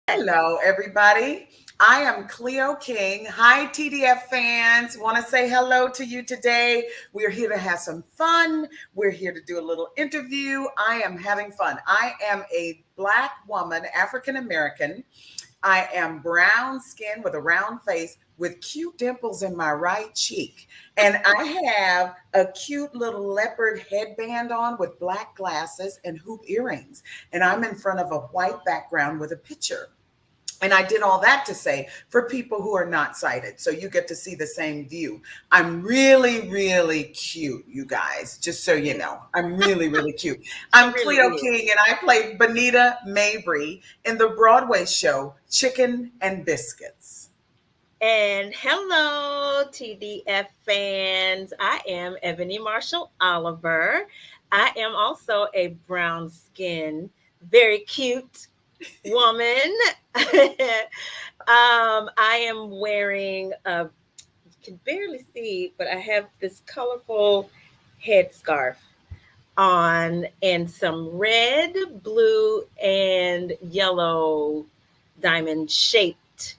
Hello, everybody. I am Cleo King. Hi, TDF fans. Want to say hello to you today. We're here to have some fun. We're here to do a little interview. I am having fun. I am a Black woman, African American. I am brown skin with a round face with cute dimples in my right cheek. And I have a cute little leopard headband on with black glasses and hoop earrings. And I'm in front of a white background with a picture. And I did all that to say for people who are not sighted. So you get to see the same view. I'm really, really cute, you guys, just so you know. I'm really, really cute. I'm really Cleo is. King, and I played Bonita Mabry in the Broadway show Chicken and Biscuits. And hello, TDF fans. I am Ebony Marshall Oliver. I am also a brown skinned, very cute woman. I am wearing you can barely see, but I have this colorful headscarf on and some red, blue, and yellow diamond shaped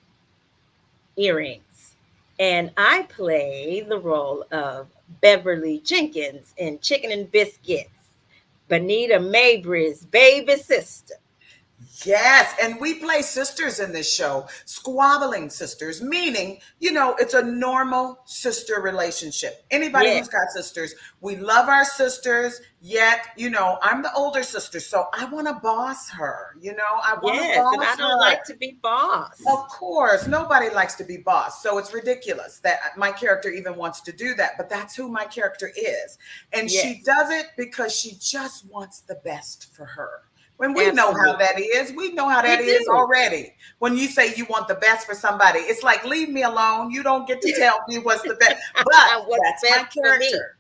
earrings. And I play the role of Beverly Jenkins in Chicken and Biscuits, Bonita Mabry's baby sister. Yes, and we play sisters in this show, squabbling sisters, meaning, it's a normal sister relationship. Anybody Yes, who's got sisters, we love our sisters, yet, I'm the older sister, so I want to boss her, I want to yes. And I boss don't her. like to be boss. Of course, nobody likes to be boss, so it's ridiculous that my character even wants to do that, but that's who my character is. And she Yes, does it because she just wants the best for her. When we know how absolutely. that is, we know how that We is do. already. When you say you want the best for somebody, it's like, leave me alone. You don't get to tell me what's the best. But What's that's my best for me? character.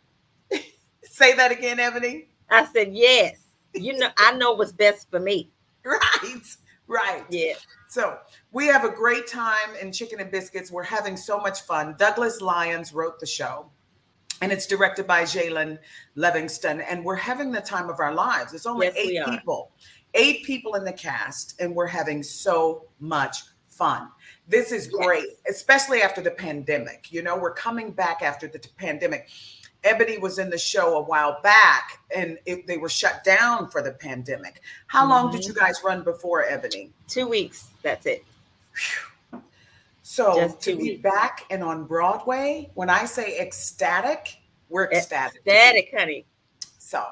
Say that again, Ebony. I said, yes. I know what's best for me. Right, right. Yeah. So we have a great time in Chicken and Biscuits. We're having so much fun. Douglas Lyons wrote the show, and it's directed by Jalen Livingston. And we're having the time of our lives. It's only Yes, we are. 8 people in the cast, and we're having so much fun. This is great, Yes. especially after the pandemic. We're coming back after the pandemic. Ebony was in the show a while back, and they were shut down for the pandemic. How long did Hmm. you guys run before, Ebony? 2 weeks. That's it. So Just to two be weeks. back and on Broadway, when I say ecstatic, we're ecstatic to be. Ecstatic, honey. So,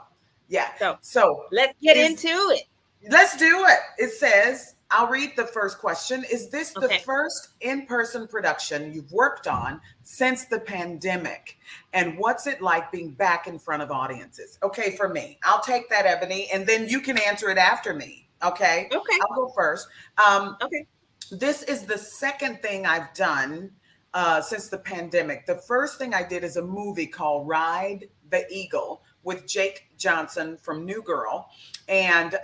yeah. So So, let's get is into it. let's do it. It says, I'll read the first question. Is this the Okay. first in-person production you've worked on since the pandemic? And what's it like being back in front of audiences? Okay, for me, I'll take that, Ebony, and then you can answer it after me. Okay, Okay. I'll go first. Okay. This is the second thing I've done since the pandemic. The first thing I did is a movie called Ride the Eagle with Jake Johnson from New Girl. And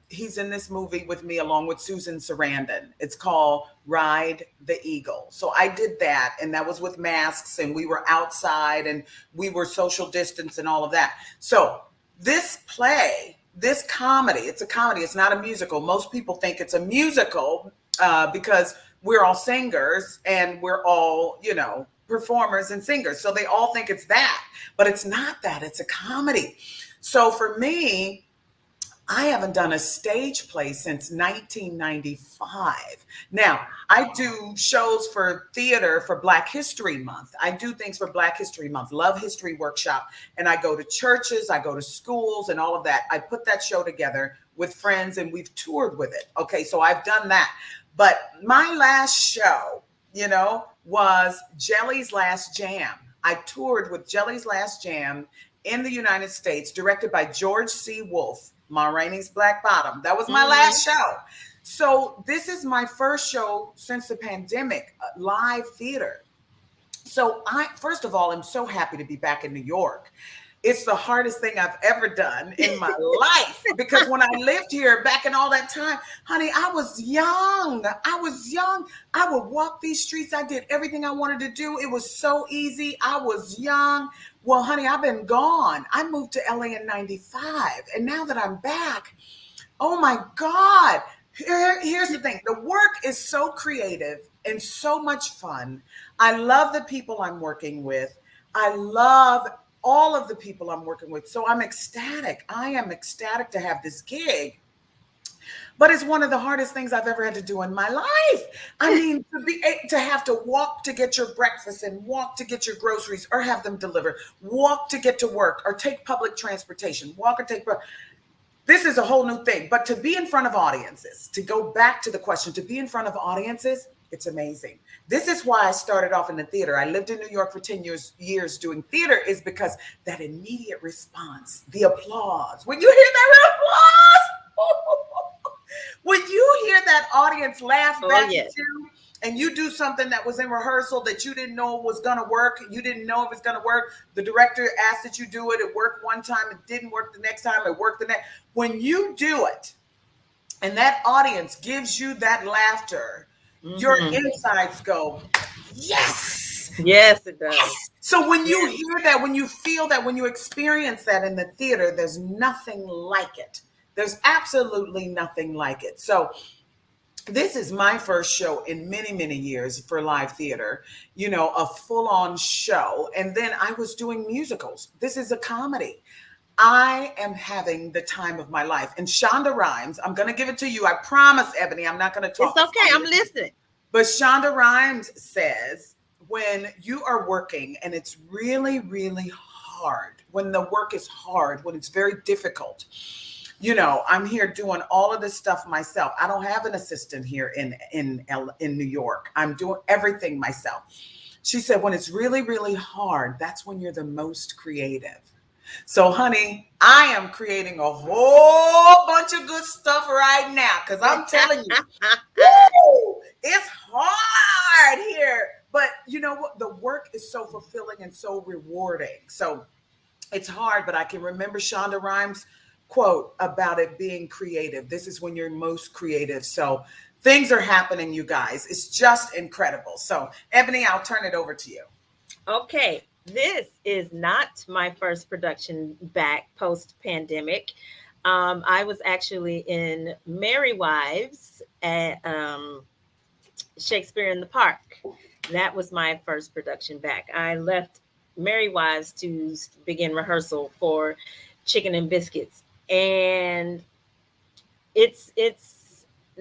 he's in this movie with me along with Susan Sarandon. It's called Ride the Eagle. So I did that, and that was with masks, and we were outside, and we were social distance and all of that. So this play, this comedy, it's a comedy, it's not a musical. Most people think it's a musical because we're all singers and we're all, performers and singers. So they all think it's that, but it's not that. It's a comedy. So for me, I haven't done a stage play since 1995. Now, I do shows for theater for Black History Month. I do things for Black History Month, Love History Workshop, and I go to churches, I go to schools, and all of that. I put that show together with friends, and we've toured with it. Okay, so I've done that. But my last show, was Jelly's Last Jam. I toured with Jelly's Last Jam in the United States, directed by George C. Wolfe, Ma Rainey's Black Bottom. That was my Hmm. last show. So this is my first show since the pandemic, live theater. So I, first of all, I'm so happy to be back in New York. It's the hardest thing I've ever done in my life because when I lived here back in all that time, honey, I was young. I was young. I would walk these streets. I did everything I wanted to do. It was so easy. I was young. Well, honey, I've been gone. I moved to LA in 95. And now that I'm back, oh my God. Here's the thing. The work is so creative and so much fun. I love the people I'm working with. I love all of the people I'm working with. So I'm ecstatic. I am ecstatic to have this gig, but it's one of the hardest things I've ever had to do in my life. I mean, to have to walk to get your breakfast and walk to get your groceries or have them delivered, walk to get to work or take public transportation, walk or take. This is a whole new thing. But to be in front of audiences, to go back to the question, to be in front of audiences, it's amazing. This is why I started off in the theater. I lived in New York for 10 years doing theater, is because that immediate response, the applause. When you hear that applause, when you hear that audience laugh Oh, back at yes. you, and you do something that was in rehearsal that you didn't know was going to work, you didn't know it was going to work. The director asked that you do it. It worked one time. It didn't work the next time. It worked the next. When you do it and that audience gives you that laughter, your Hmm. insides go, yes. Yes, it does. Yes. So when you Yes. hear that, when you feel that, when you experience that in the theater, there's nothing like it. There's absolutely nothing like it. So this is my first show in many, many years for live theater, a full on show. And then I was doing musicals. This is a comedy. I am having the time of my life. And Shonda Rhimes, I'm going to give it to you. I promise, Ebony, I'm not going to It's talk okay. for I'm you. listening. But Shonda Rhimes says, when you are working and it's really, really hard, when the work is hard, when it's very difficult, I'm here doing all of this stuff myself. I don't have an assistant here in New York. I'm doing everything myself. She said, when it's really, really hard, that's when you're the most creative. So, honey, I am creating a whole bunch of good stuff right now because I'm telling you, woo, it's hard here. But you know what? The work is so fulfilling and so rewarding. So it's hard, but I can remember Shonda Rhimes' quote about it being creative. This is when you're most creative. So things are happening, you guys. It's just incredible. So, Ebony, I'll turn it over to you. Okay, this is not my first production back post pandemic. I was actually in Merry Wives at Shakespeare in the Park. That was my first production back. I left Merry Wives to begin rehearsal for Chicken and Biscuits, and it's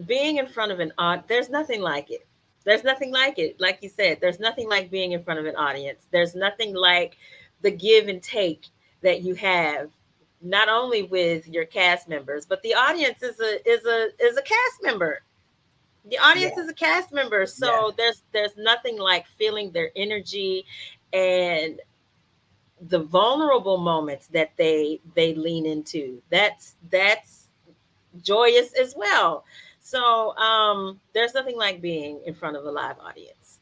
being in front of an audience. There's nothing like it. There's nothing like it. Like you said, there's nothing like being in front of an audience. There's nothing like the give and take that you have, not only with your cast members, but the audience is a cast member. The audience Yeah, is a cast member, yeah, so there's nothing like feeling their energy and the vulnerable moments that they lean into. That's joyous as well. So there's nothing like being in front of a live audience.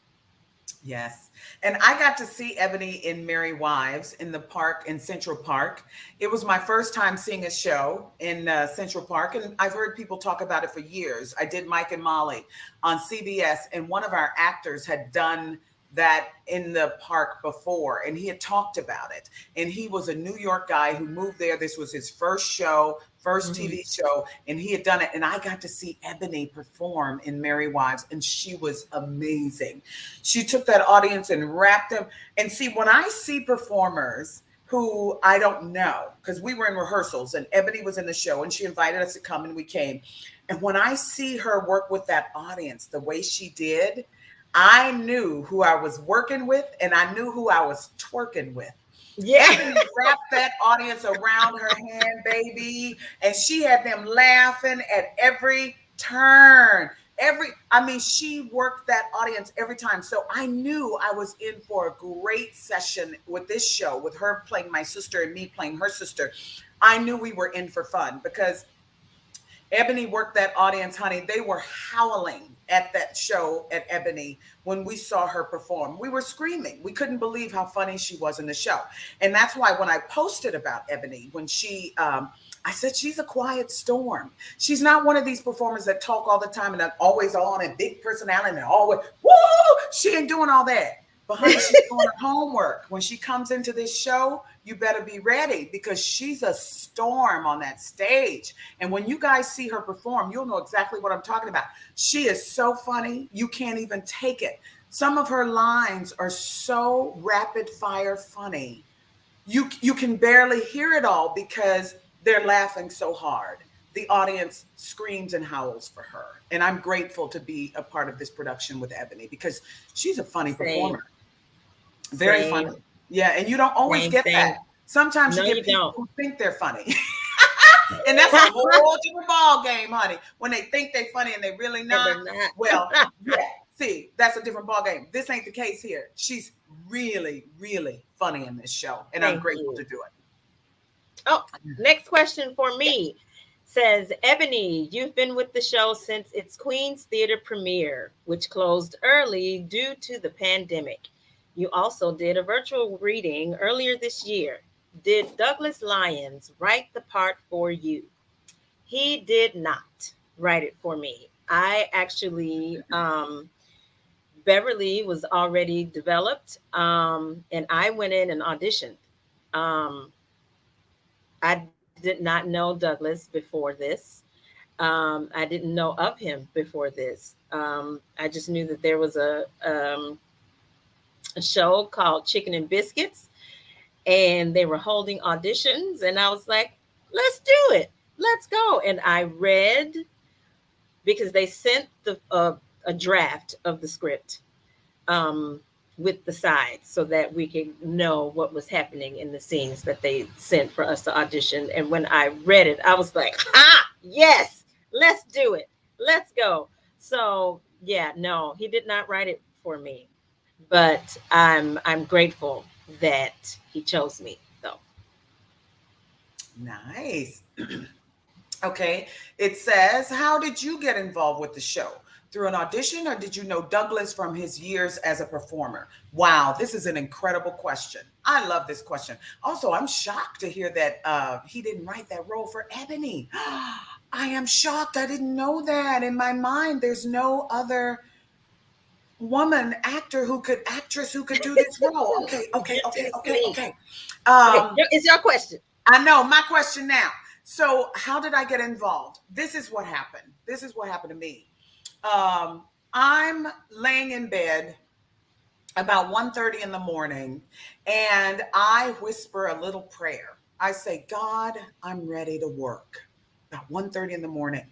yes. And I got to see Ebony in Merry Wives in the park in Central Park. It was my first time seeing a show in Central Park, and I've heard people talk about it for years. I did Mike and Molly on CBS, and one of our actors had done that in the park before, and he had talked about it. And he was a New York guy who moved there. This was his first show, first Hmm. TV show, and he had done it. And I got to see Ebony perform in Merry Wives, and she was amazing. She took that audience and wrapped them. And see, when I see performers who I don't know, because we were in rehearsals and Ebony was in the show and she invited us to come and we came. And when I see her work with that audience the way she did, I knew who I was working with and I knew who I was twerking with. Yeah. Ebony wrapped that audience around her hand, baby, and she had them laughing at every turn. I mean, she worked that audience every time. So I knew I was in for a great session with this show, with her playing my sister and me playing her sister. I knew we were in for fun because Ebony worked that audience, honey. They were howling at that show at Ebony when we saw her perform. We were screaming. We couldn't believe how funny she was in the show. And that's why when I posted about Ebony, when I said, she's a quiet storm. She's not one of these performers that talk all the time and are always on and big personality and always, woo, she ain't doing all that. But honey, she's doing her homework. When she comes into this show, you better be ready because she's a storm on that stage. And when you guys see her perform, you'll know exactly what I'm talking about. She is so funny, you can't even take it. Some of her lines are so rapid fire funny. You can barely hear it all because they're laughing so hard. The audience screams and howls for her. And I'm grateful to be a part of this production with Ebony because she's a funny Same, performer. Very same, funny. Yeah, and you don't always same, get that. same. Sometimes you No, get you people don't. who think they're funny. And that's a whole different ball game, honey. When they think they're funny and they really And not. they're Well, not. yeah. See, that's a different ball game. This ain't the case here. She's really, really funny in this show, and I'm Thank grateful to you. do it. Oh, next question for me says Ebony, you've been with the show since its Queen's Theater premiere, which closed early due to the pandemic. You also did a virtual reading earlier this year. Did Douglas Lyons write the part for you? He did not write it for me. I actually, Beverly was already developed, and I went in and auditioned. Um, I did not know Douglas before this. I didn't know of him before this. I just knew that there was a show called Chicken and Biscuits, and they were holding auditions, and I was like, "Let's do it, let's go." And I read because they sent a draft of the script um, with the sides so that we could know what was happening in the scenes that they sent for us to audition. And when I read it, I was like, "Ha, yes, let's do it, let's go." So yeah, no, he did not write it for me, but I'm grateful that he chose me though. Nice. Okay. It says, how did you get involved with the show? Through an audition, or did you know Douglas from his years as a performer? Wow, this is an incredible question. I love this question. Also, I'm shocked to hear that he didn't write that role for Ebony. I am shocked. I didn't know that. In my mind, there's no other woman actress who could do this role. Okay, okay, You're okay, too okay, sweet. okay. Okay, Um, it's your question. I know my question now. So, how did I get involved? This is what happened. This is what happened to me. I'm laying in bed about 1:30 in the morning, and I whisper a little prayer. I say, God, I'm ready to work. About 1:30 in the morning.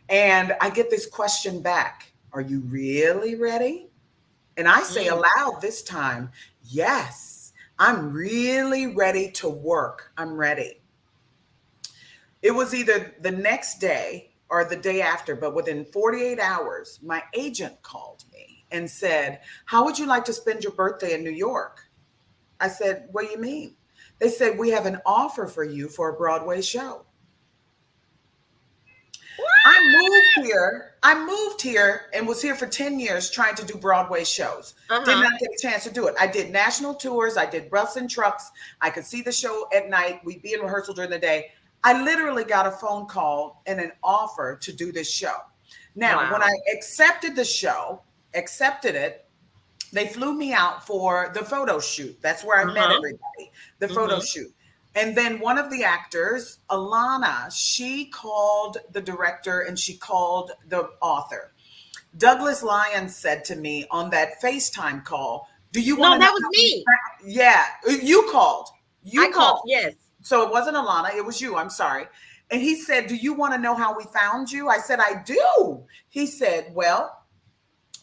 And I get this question back. Are you really ready? And I say Mm, aloud this time, yes, I'm really ready to work. I'm ready. It was either the next day or the day after, but within 48 hours, my agent called me and said, how would you like to spend your birthday in New York? I said, what do you mean? They said, we have an offer for you for a Broadway show. I moved here and was here for 10 years trying to do Broadway shows. Did uh-huh. not get a chance to do it. I did national tours. I did bus and trucks. I could see the show at night. We'd be in rehearsal during the day. I literally got a phone call and an offer to do this show. Now, when I Wow. accepted the show, accepted it, they flew me out for the photo shoot. That's where I met Uh-huh. everybody, the photo Mm-hmm. shoot. And then one of the actors, Alana, she called the director and she called the author. Douglas Lyons said to me on that FaceTime call, do you want No, to know that was how we me. found? Yeah, you called. I You called, called. yes. So it wasn't Alana, it was you. I'm sorry. And he said, do you want to know how we found you? I said, I do. He said, well,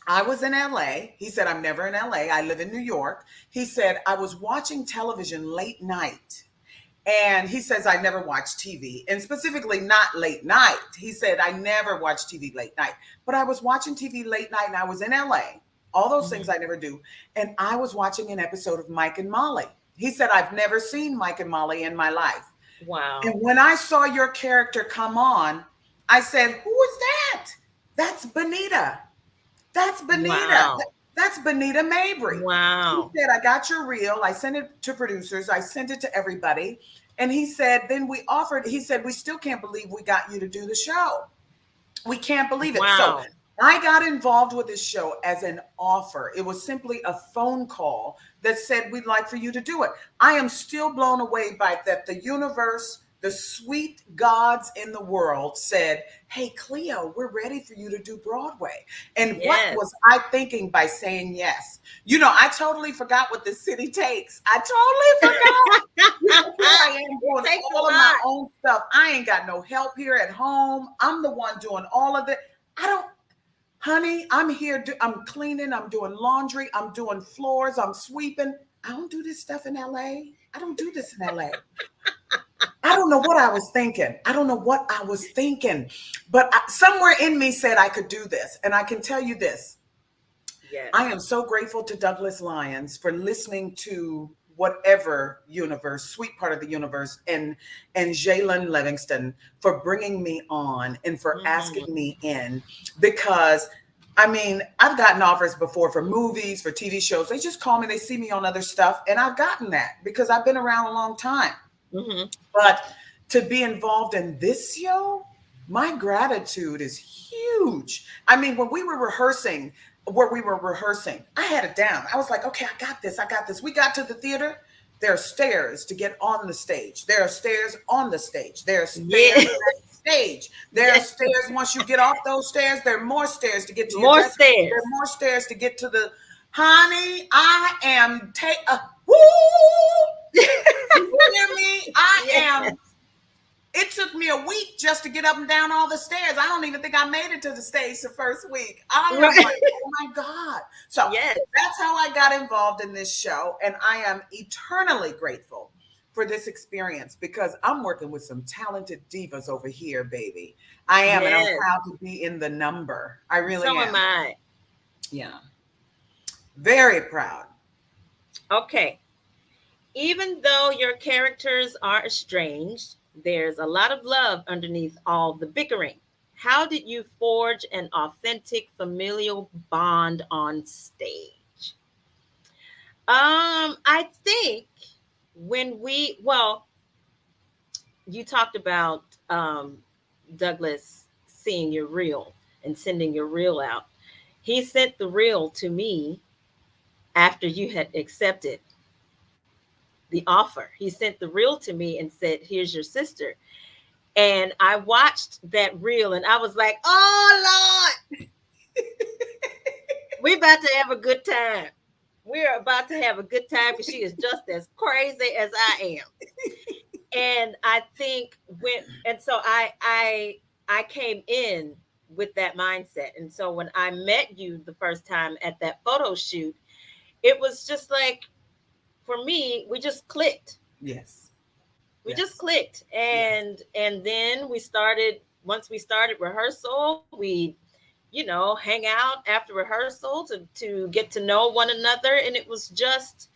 I was in LA. He said, I'm never in LA. I live in New York. He said, I was watching television late night. And he says, I never watch TV, and specifically not late night. He said, I never watch TV late night, but I was watching TV late night and I was in LA. All those things Mhm. I never do. And I was watching an episode of Mike and Molly. He said, I've never seen Mike and Molly in my life. And Wow. when I saw your character come on, I said, who is that? That's Benita. That's Benita. Wow. That's Benita Mabry. He Wow. said, I got your reel. I sent it to producers. I sent it to everybody. And he said, then we offered, he said, we still can't believe we got you to do the show. We can't believe it. So Wow. I got involved with this show as an offer. It was simply a phone call that said, we'd like for you to do it. I am still blown away by that. The universe, the sweet gods in the world said, hey, Cleo, we're ready for you to do Broadway. And what Yes. was I thinking by saying yes? I totally forgot what the city takes. I totally forgot. Here I am It doing takes a all of my lot. own stuff. I ain't got no help here at home. I'm the one doing all of it. I don't, honey, I'm here. I'm cleaning. I'm doing laundry. I'm doing floors. I'm sweeping. I don't do this stuff in LA. I don't do this in LA. I don't know what I was thinking. I don't know what I was thinking. But somewhere in me said I could do this. And I can tell you this. Yes. I am so grateful to Douglas Lyons for listening to whatever universe, sweet part of the universe, and Jalen Livingston for bringing me on and for Mhm. asking me in. Because I mean, I've gotten offers before for movies, for TV shows. They just call me, they see me on other stuff, and I've gotten that because I've been around a long time. Mhm. But to be involved in this show, my gratitude is huge. I mean, when we were rehearsing, I had it down. I was like, okay, I got this. I got this. We got to the theater. There are stairs to get on the stage. There are stairs on the stage. There are stairs Yeah. backstage. There are Yes. stairs once you get off those stairs. There are more stairs to get to your More dressing room. There stairs. are more stairs to get to the honey. I am woo. You hear me? I Yes. am. It took me a week just to get up and down all the stairs. I don't even think I made it to the stage the first week. I am Right. like, oh my God. So Yes. that's how I got involved in this show. And I am eternally grateful for this experience because I'm working with some talented divas over here, baby. I am. And I'm Yes. proud to be in the number. I really So am am. I. Yeah. Very proud. Okay. Even though your characters are estranged, there's a lot of love underneath all the bickering. How did you forge an authentic familial bond on stage? I think you talked about Douglas seeing your reel and sending your reel out. He sent the reel to me after you had accepted the offer. He sent the reel to me and said, "Here's your sister." And I watched that reel and I was like, "Oh Lord, we're about to have a good time. We're about to have a good time because she is just as crazy as I am." And I think I came in with that mindset. And so when I met you the first time at that photo shoot, it was just like, for me, we just clicked. Yes. We just Yes. clicked. Yes. And then we started, once we started rehearsal, we hang out after rehearsal to get to know one another. And it was just,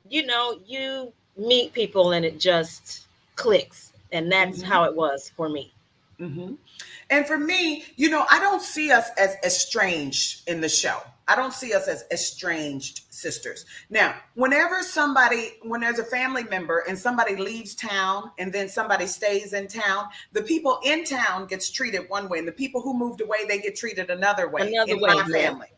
you meet people and it just clicks. And that's Mhm. how it was for me. Mhm. And for me, I don't see us as estranged in the show. I don't see us as estranged sisters. Now, when there's a family member and somebody leaves town and then somebody stays in town, the people in town gets treated one way and the people who moved away, they get treated another way Another in way, my yes. family.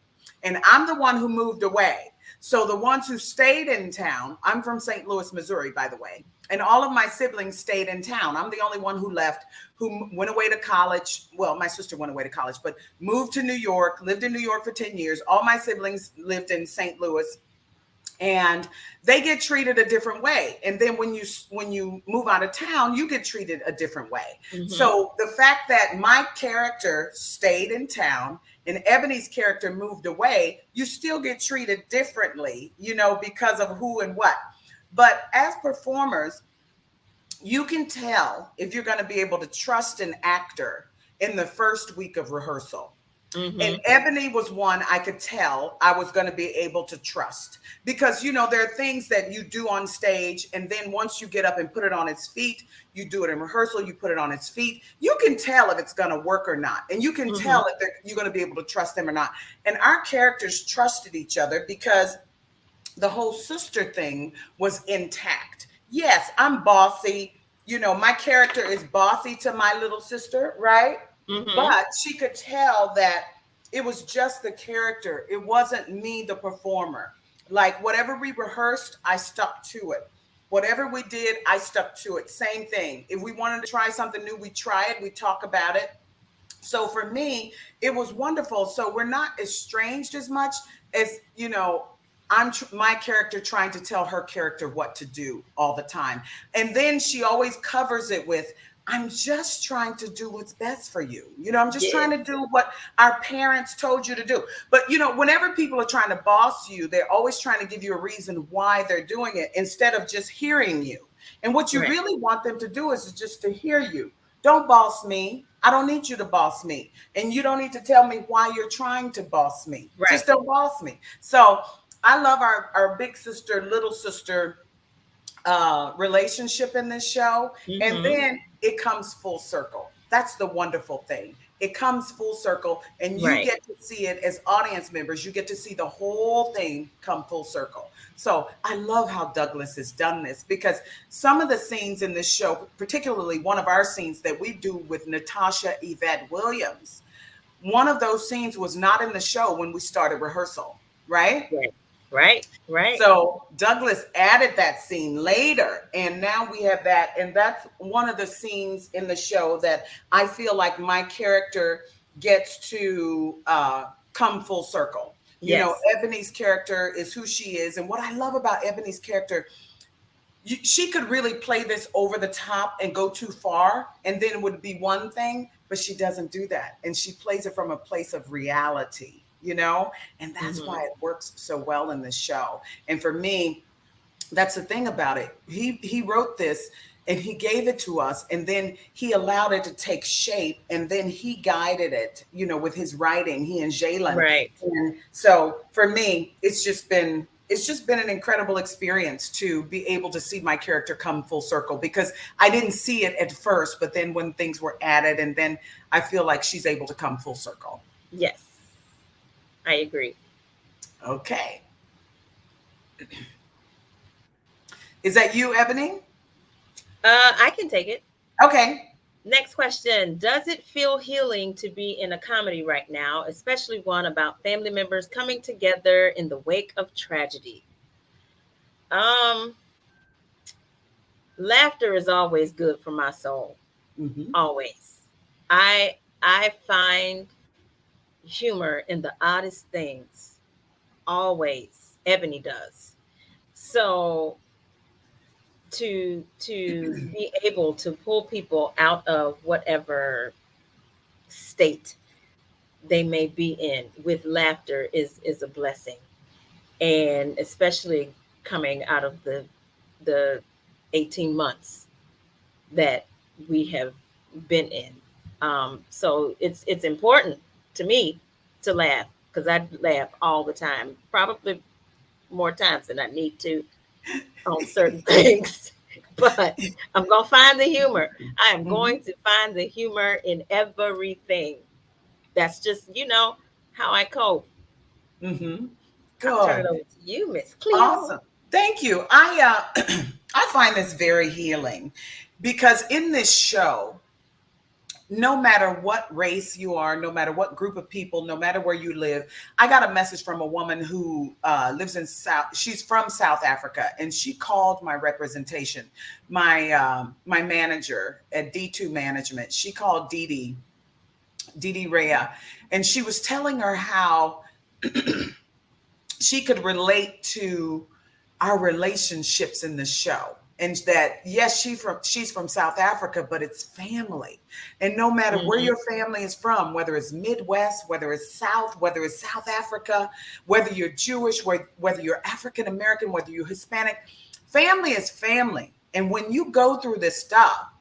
And I'm the one who moved away. So the ones who stayed in town, I'm from St. Louis, Missouri, by the way, and all of my siblings stayed in town. I'm the only one who left, who went away to college. Well, my sister went away to college, but moved to New York, lived in New York for 10 years. All my siblings lived in St. Louis, and they get treated a different way. And then when you move out of town, you get treated a different way. Hmm. So the fact that my character stayed in town and Ebony's character moved away, you still get treated differently, because of who and what. But as performers, you can tell if you're going to be able to trust an actor in the first week of rehearsal. And Hmm. Ebony was one I could tell I was going to be able to trust because, there are things that you do on stage. And then once you get up and put it on its feet, you do it in rehearsal, you put it on its feet. You can tell if it's going to work or not. And you can Hmm. tell if you're going to be able to trust them or not. And our characters trusted each other because the whole sister thing was intact. Yes, I'm bossy. My character is bossy to my little sister, right? Hmm. But she could tell that it was just the character. It wasn't me, the performer. Like whatever we rehearsed, I stuck to it. Whatever we did, I stuck to it. Same thing. If we wanted to try something new, we try it, we talk about it. So for me, it was wonderful. So we're not estranged as much as, my character trying to tell her character what to do all the time. And then she always covers it with, I'm just trying to do what's best for you. I'm just Yeah. trying to do what our parents told you to do. But, whenever people are trying to boss you, they're always trying to give you a reason why they're doing it instead of just hearing you. And what you Right. really want them to do is just to hear you. Don't boss me. I don't need you to boss me. And you don't need to tell me why you're trying to boss me. Right. Just don't boss me. So I love our big sister, little sister relationship in this show. And Mm-hmm. then it comes full circle. That's the wonderful thing. It comes full circle, and you Right. get to see it as audience members. You get to see the whole thing come full circle. So I love how Douglas has done this, because some of the scenes in this show, particularly one of our scenes that we do with Natasha Yvette Williams, one of those scenes was not in the show when we started rehearsal, right? Right. Right. Right. So Douglas added that scene later, and now we have that. And that's one of the scenes in the show that I feel like my character gets to come full circle. Yes. Ebony's character is who she is. And what I love about Ebony's character, she could really play this over the top and go too far, and then it would be one thing, but she doesn't do that. And she plays it from a place of reality, and that's Mm-hmm. why it works so well in this show. And for me, that's the thing about it. He wrote this and he gave it to us, and then he allowed it to take shape, and then he guided it, with his writing, he and Jalen. Right. And so for me, it's just been an incredible experience to be able to see my character come full circle, because I didn't see it at first, but then when things were added, and then I feel like she's able to come full circle. Yes. I agree. Okay. Is that you, Ebony? I can take it. Okay. Next question. Does it feel healing to be in a comedy right now, especially one about family members coming together in the wake of tragedy? Um, Laughter is always good for my soul. Mm-hmm. Always. I find humor in the oddest things. Always. Ebony does. So to be able to pull people out of whatever state they may be in with laughter is a blessing, and especially coming out of the 18 months that we have been in. So it's important to me to laugh, because I laugh all the time, probably more times than I need to on certain things. But I'm going to find the humor. I am Mm-hmm. going to find the humor in everything. That's just, how I cope. Mm-hmm. I'll turn it Good. over to you, Miss Cleo. Awesome. Thank you. I find this very healing, because in this show, no matter what race you are, no matter what group of people, no matter where you live, I got a message from a woman who lives in she's from South Africa, and she called my representation, my manager at D2 Management. She called Dee Rhea, and she was telling her how she could relate to our relationships in the show, and that yes, she's from South Africa, but it's family. And no matter where Mm-hmm. your family is from, whether it's Midwest, whether it's South, whether it's South Africa, whether you're Jewish, whether you're African American, whether you're Hispanic, family is family. And when you go through this stuff,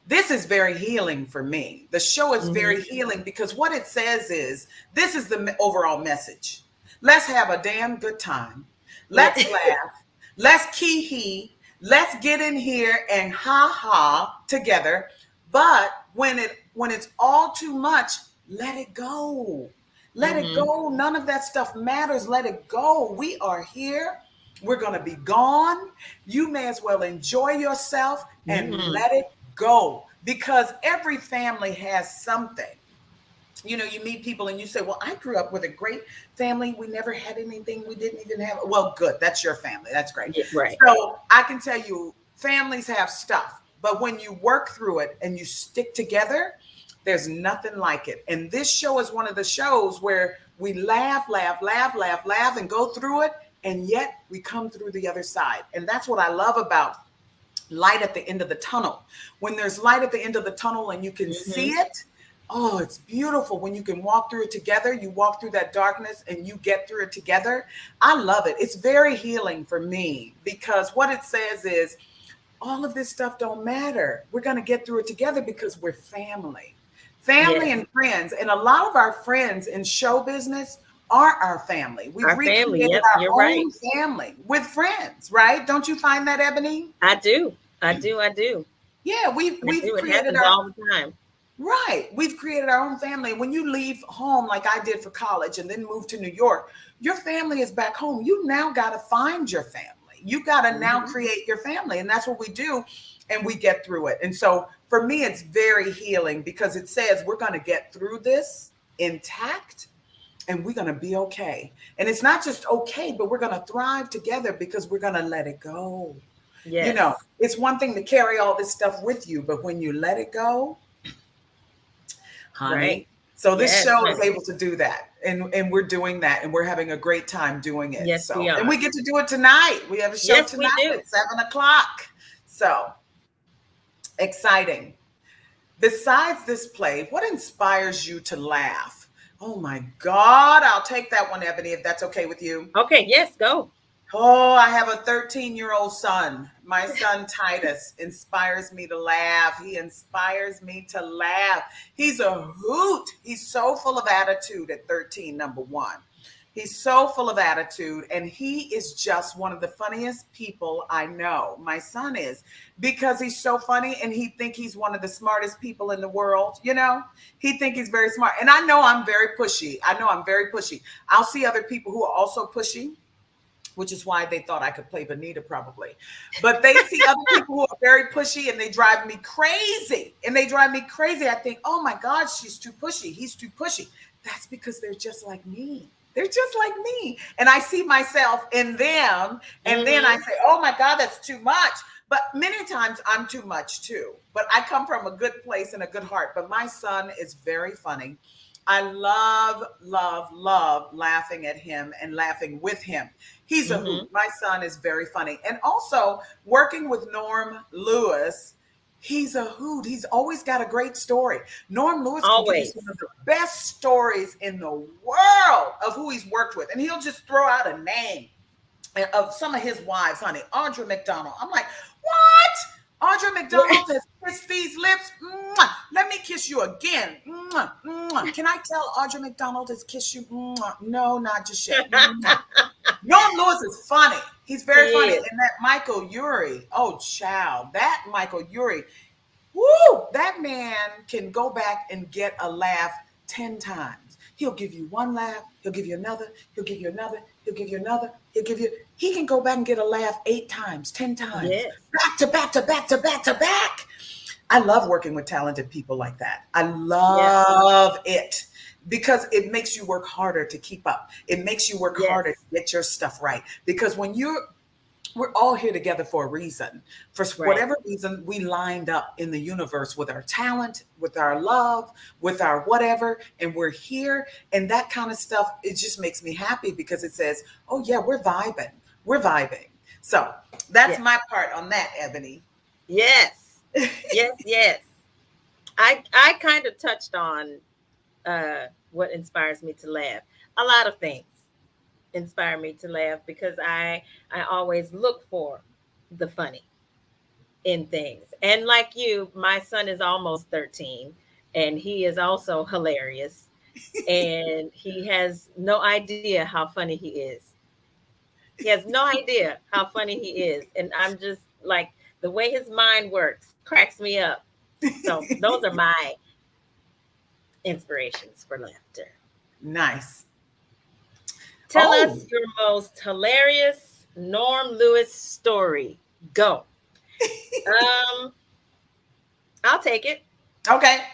this is very healing for me. The show is Mm-hmm. very healing, because what it says is, this is the overall message. Let's have a damn good time. Yeah. Let's laugh. Let's key hee. Let's get in here and ha ha together. But when it's all too much, let it go. Let it Mm-hmm. go. None of that stuff matters. Let it go. We are here. We're going to be gone. You may as well enjoy yourself and Mm-hmm. let it go, because every family has something. you meet people and you say, well, I grew up with a great family. We never had anything. We didn't even have. Well, good. That's your family. That's great. Yeah, right. So I can tell you, families have stuff, but when you work through it and you stick together, there's nothing like it. And this show is one of the shows where we laugh, laugh, laugh, laugh, laugh, and go through it. And yet we come through the other side. And that's what I love about light at the end of the tunnel. When there's light at the end of the tunnel and you can see Mm-hmm. it, oh, it's beautiful when you can walk through it together. You walk through that darkness and you get through it together. I love it. It's very healing for me because what it says is all of this stuff don't matter. We're going to get through it together because we're family. Family Yes. and friends. And a lot of our friends in show business are our family. We've Our family. recreated Yep, you're our right. own family with friends, right? Don't you find that, Ebony? I do. I do. I do. Yeah, I we've do. It created happens our all the time. right. We've created our own family. When you leave home, like I did for college and then moved to New York, your family is back home. You now got to find your family. You got to now Mm-hmm. create your family. And that's what we do. And we get through it. And so for me, it's very healing because it says we're going to get through this intact and we're going to be okay. And it's not just okay, but we're going to thrive together because we're going to let it go. Yes. It's one thing to carry all this stuff with you, but when you let it go, Right. honey. So this Yes, show is honey. able to do that. And we're doing that and we're having a great time doing it. Yes, we So and we are. get to do it tonight. We have a show Yes, we tonight do. at 7 o'clock. So exciting. Besides this play, what inspires you to laugh? Oh my God, I'll take that one, Ebony, if that's okay with you. Okay. Yes, go. Oh, I have a 13-year-old son. My son Titus inspires me to laugh. He inspires me to laugh. He's a hoot. He's so full of attitude at 13, number one. He's so full of attitude, and he is just one of the funniest people I know. My son is because he's so funny, and he think he's one of the smartest people in the world. He think he's very smart, and I know I'm very pushy. I know I'm very pushy. I'll see other people who are also pushy, which is why they thought I could play Bonita probably. But they see other people who are very pushy and they drive me crazy. And they drive me crazy. I think, oh my God, she's too pushy. He's too pushy. That's because they're just like me. They're just like me. And I see myself in them. And then I Mm-hmm. say, oh my God, that's too much. But many times I'm too much too. But I come from a good place and a good heart. But my son is very funny. I love, love, love laughing at him and laughing with him. He's a hoot. Mm-hmm. My son is very funny. And also working with Norm Lewis, he's a hoot. He's always got a great story. Norm Lewis can give you Always. some of the best stories in the world of who he's worked with. And he'll just throw out a name of some of his wives, honey. Audra McDonald. I'm like, what? Audra McDonald has kissed these lips. Mwah. Let me kiss you again. Mwah. Mwah. Can I tell Audra McDonald has kissed you? Mwah. No, not just yet. Mwah. Norm Lewis is funny. He's He very funny. is. And that Michael Urie, oh, child, that Michael Urie, woo, that man can go back and get a laugh 10 times. He'll give you one laugh, he'll give you another, he'll give you another, he'll give you another, he can go back and get a laugh 8 times, 10 times, Yes. back to back to back to back to back. I love working with talented people like that. I Yes. love it because it makes you work harder to keep up. It makes you work Yes. harder to get your stuff right. Because we're all here together for a reason. For Right. whatever reason, we lined up in the universe with our talent, with our love, with our whatever, and we're here. And that kind of stuff, it just makes me happy because it says, oh, yeah, we're vibing. We're vibing. So that's Yes. my part on that, Ebony. Yes. Yes. Yes. I kind of touched on what inspires me to laugh. A lot of things inspire me to laugh because I always look for the funny in things. And like you, my son is almost 13 and he is also hilarious and he has no idea how funny he is. He has no idea how funny he is. And I'm just like, the way his mind works cracks me up. So those are my inspirations for laughter. Nice. Tell Oh, us your most hilarious Norm Lewis story. Go. Um, I'll take it. okay.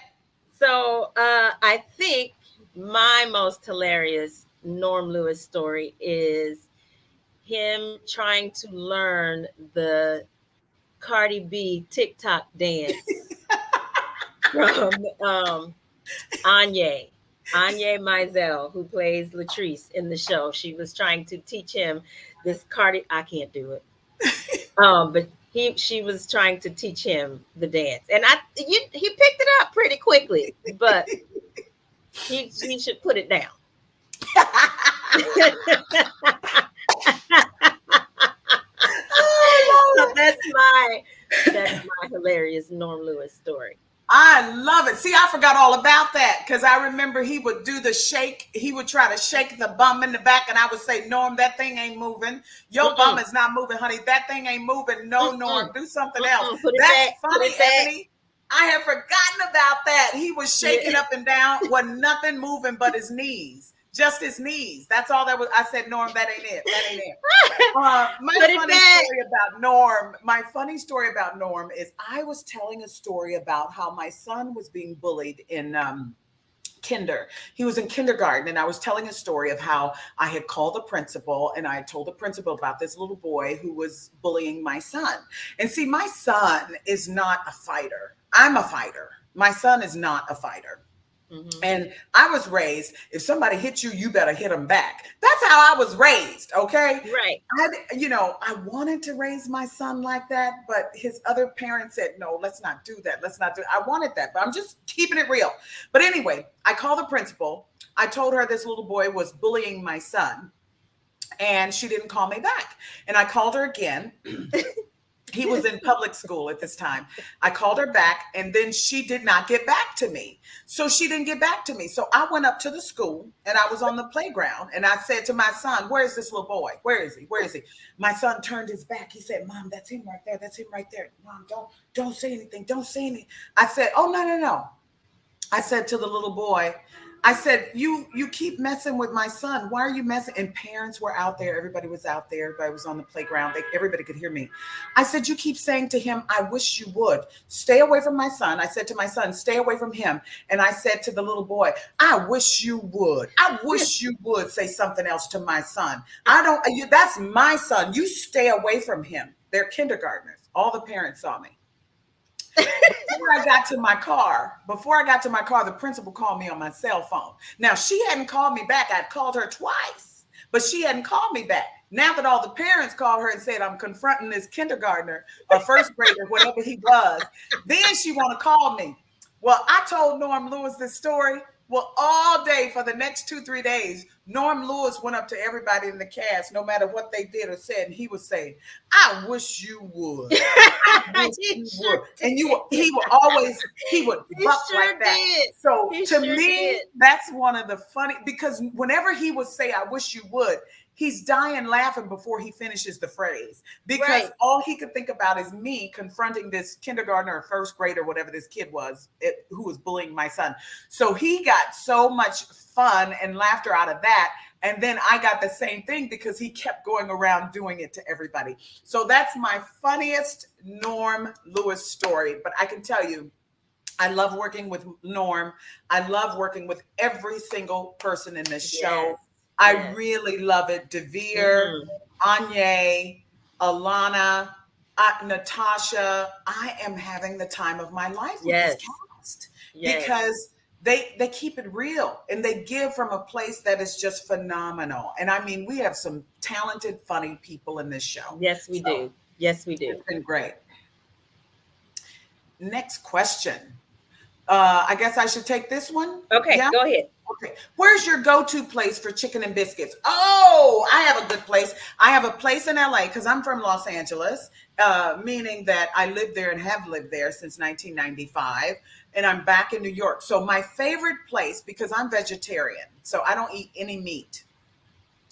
So I think my most hilarious Norm Lewis story is him trying to learn the Cardi B TikTok dance from Anye. Anye Mizell, who plays Latrice in the show. She was trying to teach him this Cardi. I can't do it. But she was trying to teach him the dance, and he picked it up pretty quickly, but he should put it down. So Oh, that's my hilarious Norm Lewis story. I love it. See, I forgot all about that because I remember he would do the shake. He would try to shake the bum in the back, and I would say, Norm, that thing ain't moving. Your bum Mm-mm, is not moving, honey. That thing ain't moving. No, Norm, mm-mm, do something else. mm-mm. Put it That's back. Put funny, it back. Ebony. I had forgotten about that. He was shaking Yeah. up and down, wasn't nothing moving but his knees, just his knees. That's all that was. I said, Norm, that ain't it. That ain't it. My Put it funny back. story about Norm. My funny story about Norm is I was telling a story about how my son was being bullied in kinder. He was in kindergarten, and I was telling a story of how I had called the principal and I told the principal about this little boy who was bullying my son. And see, my son is not a fighter. I'm a fighter. My son is not a fighter. Hmm. And I was raised, if somebody hits you, you better hit them back. That's how I was raised. Okay. Right. I wanted to raise my son like that, but his other parents said, no, let's not do that. Let's not do it. I wanted that, but I'm just keeping it real. But anyway, I called the principal. I told her this little boy was bullying my son, and she didn't call me back. And I called her again. He was in public school at this time. I called her back, and then she did not get back to me. So she didn't get back to me. So I went up to the school, and I was on the playground, and I said to my son, where is this little boy? Where is he? Where is he? My son turned his back. He said, Mom, that's him right there. That's him right there. Mom, don't say anything. Don't say anything. I said, oh, no, no, no. I said to the little boy, I said, you keep messing with my son. Why are you messing? And parents were out there. Everybody was out there. Everybody was on the playground. Everybody could hear me. I said, you keep saying to him, I wish you would. Stay away from my son. I said to my son, stay away from him. And I said to the little boy, I wish you would. I wish you would say something else to my son. That's my son. You stay away from him. They're kindergartners. All the parents saw me. Before I got to my car, the principal called me on my cell phone. Now, she hadn't called me back. I'd called her twice, but she hadn't called me back. Now that all the parents called her and said, I'm confronting this kindergartner or first grader, whatever he was, then she want to call me. Well, I told Norm Lewis this story. Well, all day for the next 2-3 days, Norm Lewis went up to everybody in the cast, no matter what they did or said, and he would say, I wish you would. I wish He you sure would. And did. he would He buck sure like that. did. So He to sure me, did. that's one of the funny, because whenever he would say, I wish you would, he's dying laughing before he finishes the phrase, because Right. all he could think about is me confronting this kindergartner or first grade or whatever this kid was who was bullying my son. So he got so much fun and laughter out of that. And then I got the same thing because he kept going around doing it to everybody. So that's my funniest Norm Lewis story. But I can tell you, I love working with Norm. I love working with every single person in this Yes. show. I Yes. really love it. Devere, Hmm. Anye, Alana, Natasha. I am having the time of my life with this Yes. cast Yes. because they keep it real and they give from a place that is just phenomenal. And I mean, we have some talented, funny people in this show. Yes, we So do. Yes, we do. it's been great. Next question. I guess I should take this one. Okay, Yeah. go ahead. Okay. Where's your go-to place for chicken and biscuits? Oh, I have a good place. I have a place in LA because I'm from Los Angeles, meaning that I live there and have lived there since 1995. And I'm back in New York. So my favorite place, because I'm vegetarian, so I don't eat any meat.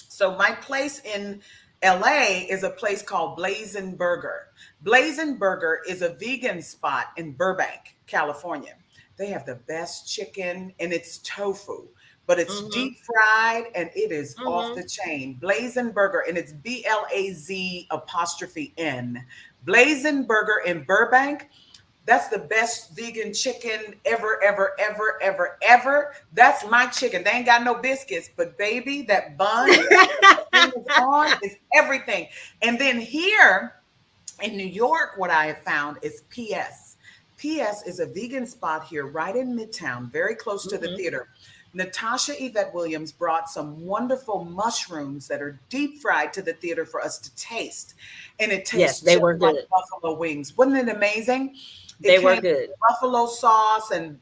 So my place in LA is a place called Blazing Burger. Blazing Burger is a vegan spot in Burbank, California. They have the best chicken and it's tofu, but it's Mm-hmm. deep fried and it is off Mm-hmm. the chain. Blazing Burger, and it's BLAZ apostrophe N. Blazing Burger in Burbank. That's the best vegan chicken ever, ever, ever, ever, ever. That's my chicken. They ain't got no biscuits, but baby, that bun is on is everything. And then here in New York, what I have found is PS. PS is a vegan spot here right in Midtown, very close to the Mhm. theater. Natasha Yvette Williams brought some wonderful mushrooms that are deep fried to the theater for us to taste. And it Yes, tastes they just were like good. buffalo wings. Wasn't it amazing? It They were came good. with buffalo sauce and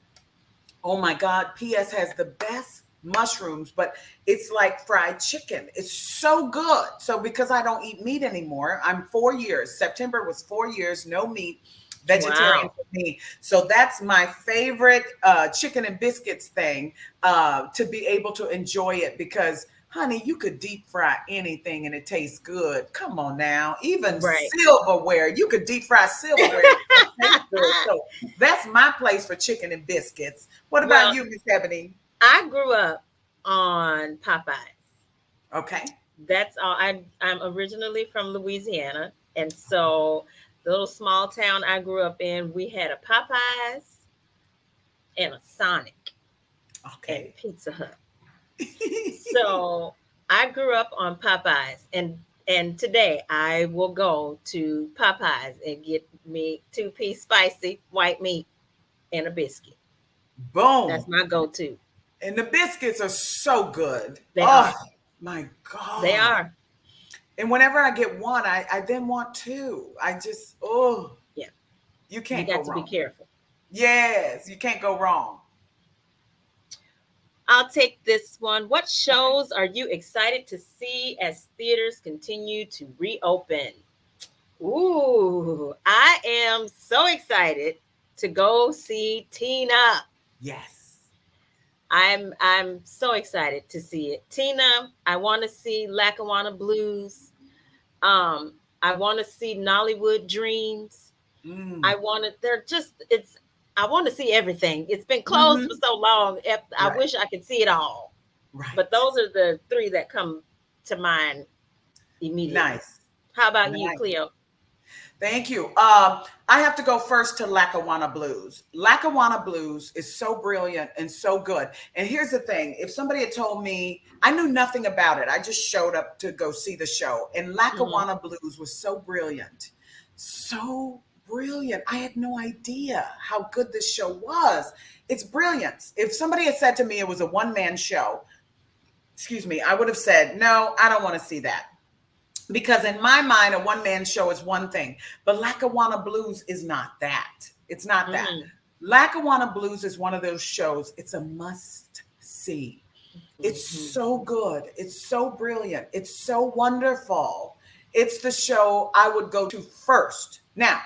oh my God, PS has the best mushrooms, but it's like fried chicken. It's so good. So because I don't eat meat anymore, I'm 4 years. September was 4 years, no meat, vegetarian Wow. for me. So that's my favorite chicken and biscuits thing, to be able to enjoy it because honey, you could deep fry anything and it tastes good. Come on now. Even Right. silverware. You could deep fry silverware and it tastes good. So that's my place for chicken and biscuits. What about Well, you, Miss Ebony? I grew up on Popeyes. Okay. That's all. I'm originally from Louisiana, and so the little small town I grew up in, we had a Popeyes and a Sonic and Okay. Pizza Hut. So I grew up on Popeyes, and today I will go to Popeyes and get me two-piece spicy white meat and a biscuit. Boom. That's my go-to. And the biscuits are so good. They Oh are. my They God. are. And whenever I get one, I then want two. I just, oh, Yeah. you You can't go got to be wrong. careful. Yes, you can't go wrong. I'll take this one. What shows are you excited to see as theaters continue to reopen? Ooh, I am so excited to go see Tina. Yes. I'm so excited to see it. Tina, I want to see Lackawanna Blues. I want to see Nollywood Dreams. I Mm. want to. They're just. It's. I want to see everything. It's been closed for Hmm. so long. I Right. wish I could see it all. But Right. those are the three that come to mind immediately. Nice. How about you, Nice. Cleo? Thank you. I have to go first to Lackawanna Blues. Lackawanna Blues is so brilliant and so good. And here's the thing: if somebody had told me, I knew nothing about it. I just showed up to go see the show, and Hmm. Lackawanna Blues was so brilliant. I had no idea how good this show was. It's brilliance. If somebody had said to me it was a one man show, excuse me, I would have said, no, I don't want to see that. Because in my mind, a one man show is one thing, but Lackawanna Blues is not that. It's not that. Hmm. Lackawanna Blues is one of those shows, it's a must see. It's Hmm. so good. It's so brilliant. It's so wonderful. It's the show I would go to first. Now,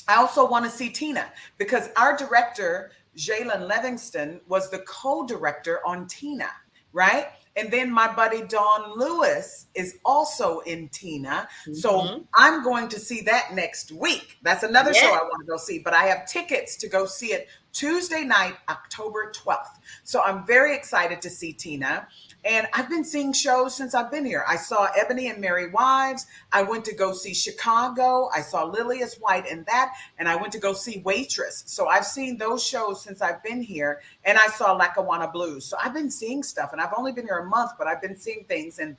I also want to see Tina because our director, Jalen Livingston, was the co director on Tina, right? And then my buddy Dawn Lewis is also in Tina. So Hmm. I'm going to see that next week. That's another show I Yes. want to go see, but I have tickets to go see it Tuesday night, October 12th. So I'm very excited to see Tina. And I've been seeing shows since I've been here. I saw Ebony and Merry Wives. I went to go see Chicago. I saw Lilius White and that. And I went to go see Waitress. So I've seen those shows since I've been here. And I saw Lackawanna Blues. So I've been seeing stuff. And I've only been here a month, but I've been seeing things. And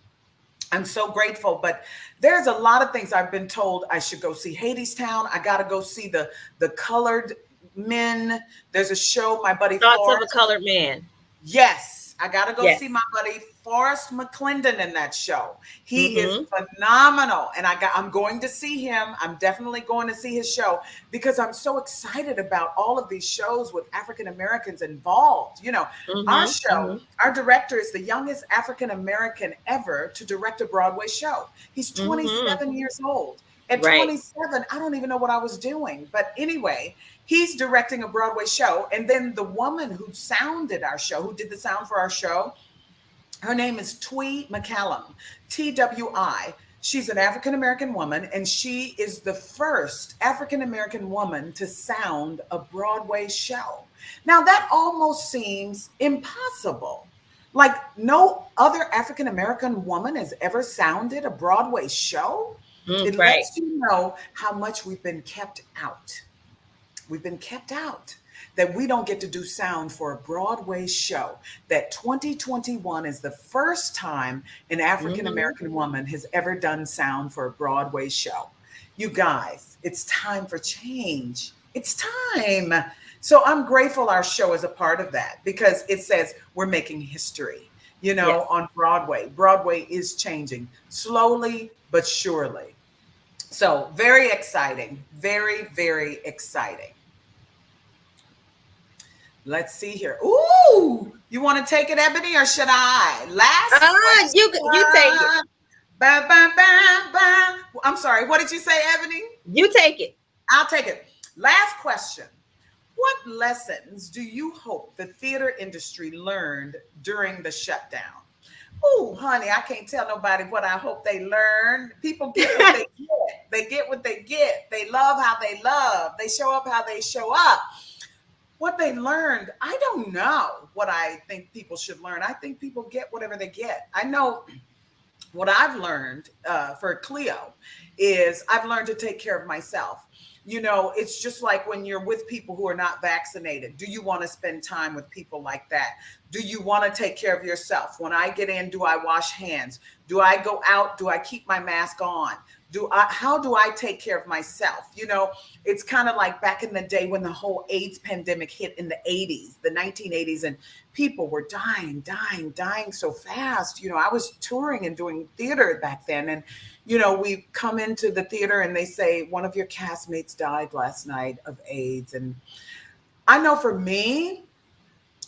I'm so grateful. But there's a lot of things I've been told I should go see. Hadestown. I got to go see the colored men. There's a show, my buddy Thoughts of a Forrest. Colored Man. Yes, I got to go see Yes. my buddy Forrest McClendon in that show. He is Hmm. phenomenal, and I'm going to see him. I'm definitely going to see his show because I'm so excited about all of these shows with African Americans involved. Our Hmm. show, Hmm. our director is the youngest African American ever to direct a Broadway show. He's Hmm. 27 years old. At Right. 27, I don't even know what I was doing. But anyway, he's directing a Broadway show. And then the woman who sounded our show, who did the sound for our show, her name is Twee McCallum, TWI. She's an African American woman, and she is the first African American woman to sound a Broadway show. Now, that almost seems impossible. Like, no other African American woman has ever sounded a Broadway show. Mm, It right. lets you know how much we've been kept out. we've been kept out, that we don't get to do sound for a Broadway show, that 2021 is the first time an African Mm-hmm. American woman has ever done sound for a Broadway show. You guys, it's time for change. It's time. So I'm grateful our show is a part of that because it says we're making history, Yes. on Broadway. Broadway is changing slowly but surely. So very exciting. Very, very exciting. Let's see here. Ooh, you want to take it, Ebony, or should I? Last You take it. question. Ba, ba, ba, ba. I'm sorry. What did you say, Ebony? You take it. I'll take it. Last question. What lessons do you hope the theater industry learned during the shutdown? Oh, honey, I can't tell nobody what I hope they learn. People get what they get. They get what they get. They love how they love. They show up how they show up. What they learned, I don't know what I think people should learn. I think people get whatever they get. I know what I've learned for Cleo is I've learned to take care of myself. It's just like when you're with people who are not vaccinated. Do you want to spend time with people like that? Do you want to take care of yourself? When I get in, do I wash hands? Do I go out? Do I keep my mask on? How do I take care of myself? It's kind of like back in the day when the whole AIDS pandemic hit in the 80s, the 1980s, and people were dying so fast. I was touring and doing theater back then. And, we come into the theater and they say, one of your castmates died last night of AIDS. And I know for me,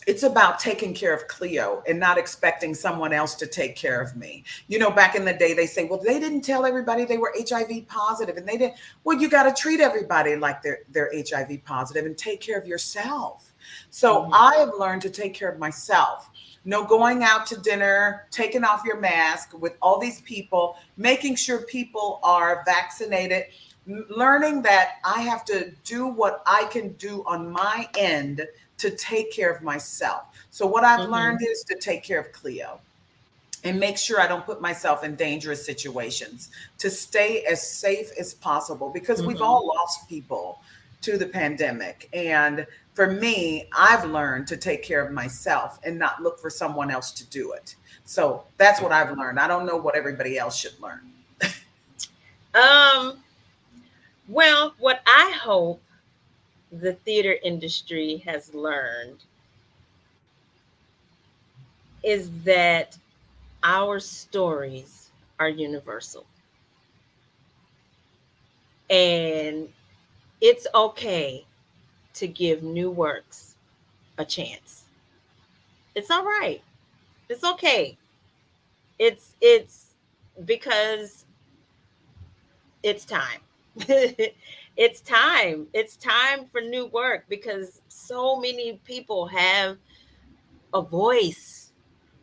it's about taking care of Cleo and not expecting someone else to take care of me. Back in the day, they say, well, they didn't tell everybody they were HIV positive and they didn't. Well, you got to treat everybody like they're HIV positive and take care of yourself. So I have learned to take care of myself. No going out to dinner, taking off your mask with all these people, making sure people are vaccinated, learning that I have to do what I can do on my end to take care of myself. So what I've learned is to take care of Cleo and make sure I don't put myself in dangerous situations, to stay as safe as possible because we've all lost people to the pandemic. And for me, I've learned to take care of myself and not look for someone else to do it. So that's what I've learned. I don't know what everybody else should learn. Well, what I hope the theater industry has learned is that our stories are universal. And it's okay to give new works a chance. It's all right. It's okay. It's because it's time. It's time. It's time for new work because so many people have a voice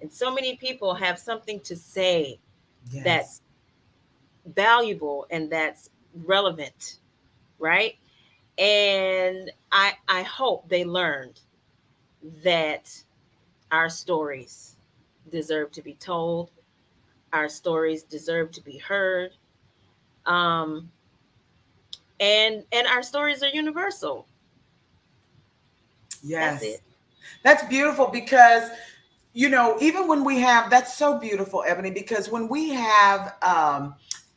and so many people have something to say that's Yes. valuable and that's relevant, right? And I hope they learned that our stories deserve to be told. Our stories deserve to be heard. Um, and our stories are universal. That's Yes. it. That's beautiful because even when we have, that's so beautiful, Ebony, because when we have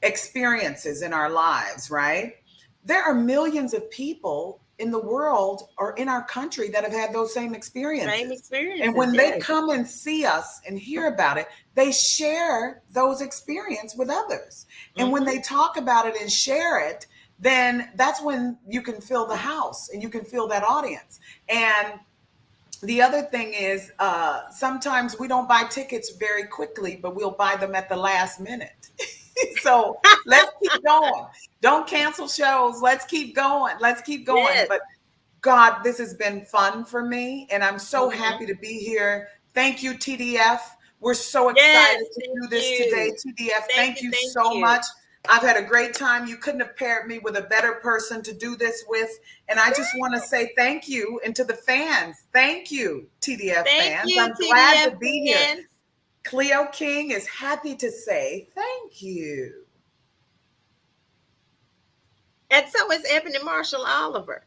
experiences in our lives, right? There are millions of people in the world or in our country that have had those same Same experiences. And experiences, when they yes. come and see us and hear about it, they share those experiences with others. And when Mm-hmm. they talk about it and share it, then that's when you can fill the house and you can fill that audience. And the other thing is sometimes we don't buy tickets very quickly, but we'll buy them at the last minute. So let's keep going. Don't cancel shows. Let's keep going. Let's keep going. Yes. But God, this has been fun for me, and I'm so Mm-hmm. happy to be here. Thank you, TDF. We're so Yes. excited to Thank do this today, you. TDF. Thank Thank you. you Thank so you. much. I've had a great time. You couldn't have paired me with a better person to do this with. And I just want to say thank you. And to the fans, thank you, TDF Thank fans. you, I'm glad TDF to be here. fans. Cleo King is happy to say thank you. And so is Ebony Marshall Oliver.